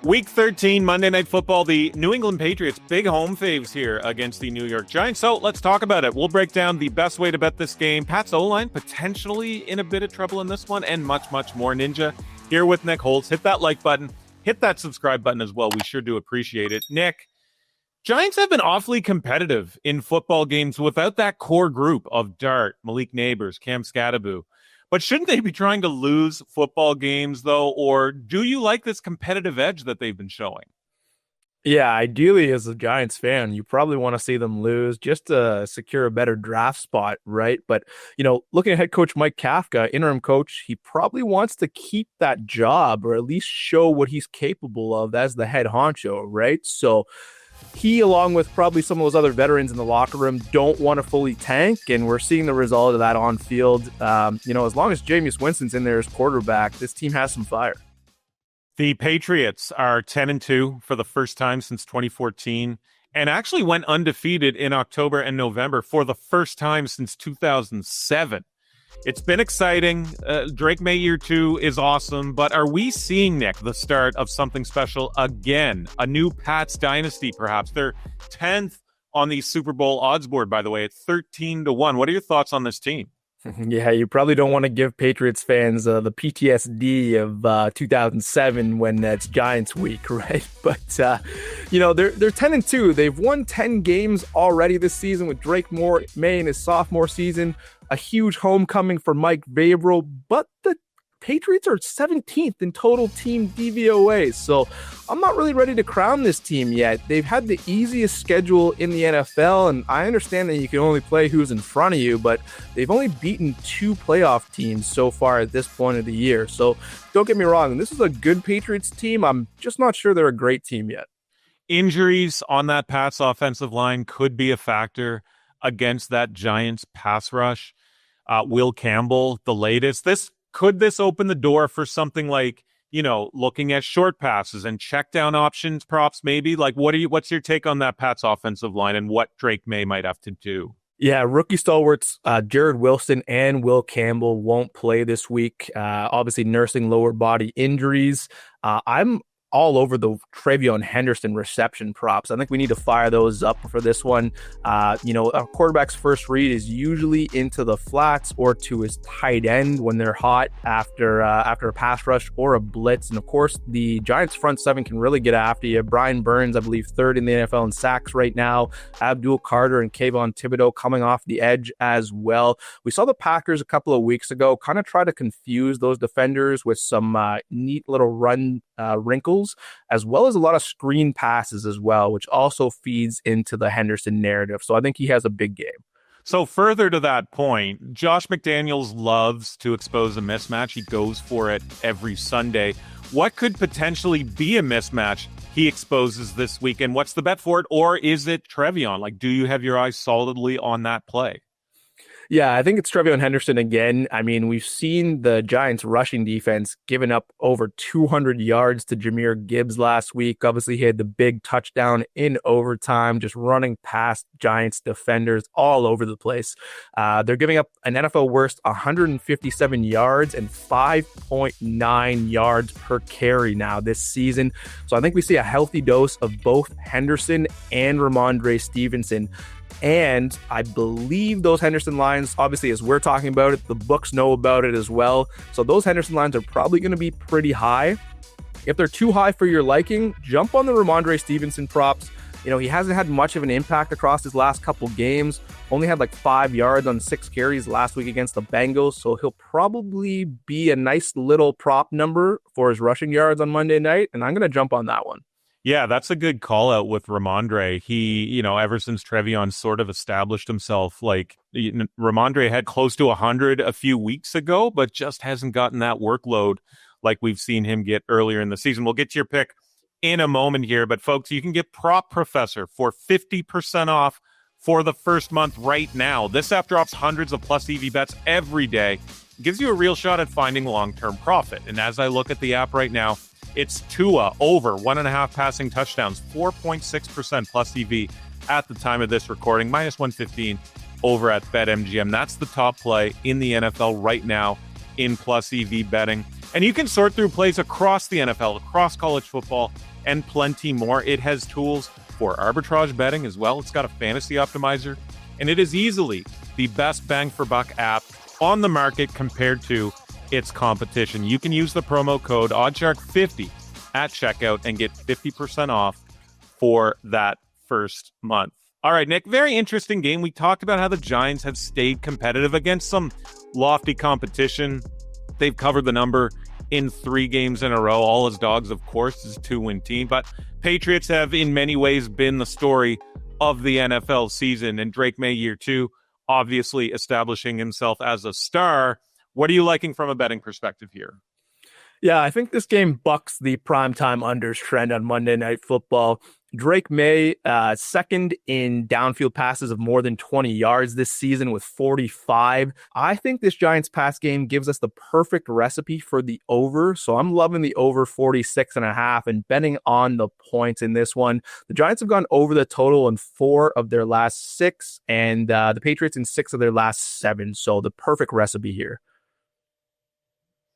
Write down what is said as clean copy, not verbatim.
Week 13, Monday Night Football, the New England Patriots, big home faves here against the New York Giants. So let's talk about it. We'll break down the best way to bet this game. Pat's O-line potentially in a bit of trouble in this one, and much, much more. Ninja here with Nick Holz. Hit that like button. Hit that subscribe button as well. We sure do appreciate it. Nick, Giants have been awfully competitive in football games without that core group of Dart, Malik Neighbors, Cam Scatterbo. But shouldn't they be trying to lose football games, though? Or do you like this competitive edge that they've been showing? Yeah, ideally, as a Giants fan, you probably want to see them lose just to secure a better draft spot, right? But, looking at head coach Mike Kafka, interim coach, he probably wants to keep that job or at least show what he's capable of as the head honcho, right? So he, along with probably some of those other veterans in the locker room, don't want to fully tank, and we're seeing the result of that on field. As long as Jameis Winston's in there as quarterback, this team has some fire. The Patriots are 10-2 for the first time since 2014 and actually went undefeated in October and November for the first time since 2007. It's been exciting. Drake Maye year 2 is awesome, but are we seeing, Nick, the start of something special again? A new Pats dynasty, perhaps? They're 10th on the Super Bowl odds board, by the way, at 13-1. What are your thoughts on this team? Yeah, you probably don't want to give Patriots fans the PTSD of 2007 when it's Giants week, right? But, they're 10-2. They've won 10 games already this season with Drake Maye in his sophomore season. A huge homecoming for Mike Vrabel, but the Patriots are 17th in total team DVOA, so I'm not really ready to crown this team yet. They've had the easiest schedule in the NFL, and I understand that you can only play who's in front of you, but they've only beaten 2 playoff teams so far at this point of the year. So don't get me wrong, this is a good Patriots team. I'm just not sure they're a great team yet. Injuries on that Pats offensive line could be a factor against that Giants pass rush. Will Campbell, the latest. Could this open the door for something like, looking at short passes and check down options, props maybe? Like, what's your take on that Pats offensive line and what Drake Maye might have to do? Yeah, rookie stalwarts Jared Wilson and Will Campbell won't play this week, obviously nursing lower body injuries. I'm all over the Trevion Henderson reception props. I think we need to fire those up for this one. A quarterback's first read is usually into the flats or to his tight end when they're hot after a pass rush or a blitz. And of course, the Giants front seven can really get after you. Brian Burns, I believe, 3rd in the NFL in sacks right now. Abdul Carter and Kayvon Thibodeau coming off the edge as well. We saw the Packers a couple of weeks ago kind of try to confuse those defenders with some neat little run wrinkles, as well as a lot of screen passes as well, which also feeds into the Henderson narrative. So I think he has a big game. So further to that point, Josh McDaniels loves to expose a mismatch. He goes for it every Sunday. What could potentially be a mismatch he exposes this weekend? What's the bet for it? Or is it Trevion? Like, do you have your eyes solidly on that play? Yeah, I think it's Trevion Henderson again. I mean, we've seen the Giants rushing defense giving up over 200 yards to Jahmyr Gibbs last week. Obviously, he had the big touchdown in overtime, just running past Giants defenders all over the place. They're giving up an NFL worst 157 yards and 5.9 yards per carry now this season. So I think we see a healthy dose of both Henderson and Ramondre Stevenson. And I believe those Henderson lines, obviously, as we're talking about it, the books know about it as well. So those Henderson lines are probably going to be pretty high. If they're too high for your liking, jump on the Ramondre Stevenson props. He hasn't had much of an impact across his last couple games. Only had like 5 yards on 6 carries last week against the Bengals. So he'll probably be a nice little prop number for his rushing yards on Monday night. And I'm going to jump on that one. Yeah, that's a good call out with Ramondre. He, ever since Trevion sort of established himself, like Ramondre had close to 100 a few weeks ago, but just hasn't gotten that workload like we've seen him get earlier in the season. We'll get to your pick in a moment here, but folks, you can get Prop Professor for 50% off for the first month right now. This app drops hundreds of plus EV bets every day. It gives you a real shot at finding long-term profit. And as I look at the app right now, it's Tua over 1.5 passing touchdowns, 4.6% plus EV at the time of this recording, minus 115 over at BetMGM. That's the top play in the NFL right now in plus EV betting. And you can sort through plays across the NFL, across college football, and plenty more. It has tools for arbitrage betting as well. It's got a fantasy optimizer, and it is easily the best bang for buck app on the market compared to its competition. You can use the promo code OddsShark50 at checkout and get 50% off for that first month. All right, Nick, very interesting game. We talked about how the Giants have stayed competitive against some lofty competition. They've covered the number in 3 games in a row. All as dogs, of course, is a 2-win team. But Patriots have in many ways been the story of the NFL season. And Drake Maye, year 2, obviously establishing himself as a star. What are you liking from a betting perspective here? Yeah, I think this game bucks the primetime unders trend on Monday Night Football. Drake Maye, second in downfield passes of more than 20 yards this season with 45. I think this Giants pass game gives us the perfect recipe for the over. So I'm loving the over 46.5 and betting on the points in this one. The Giants have gone over the total in 4 of their last 6 and the Patriots in 6 of their last 7. So the perfect recipe here.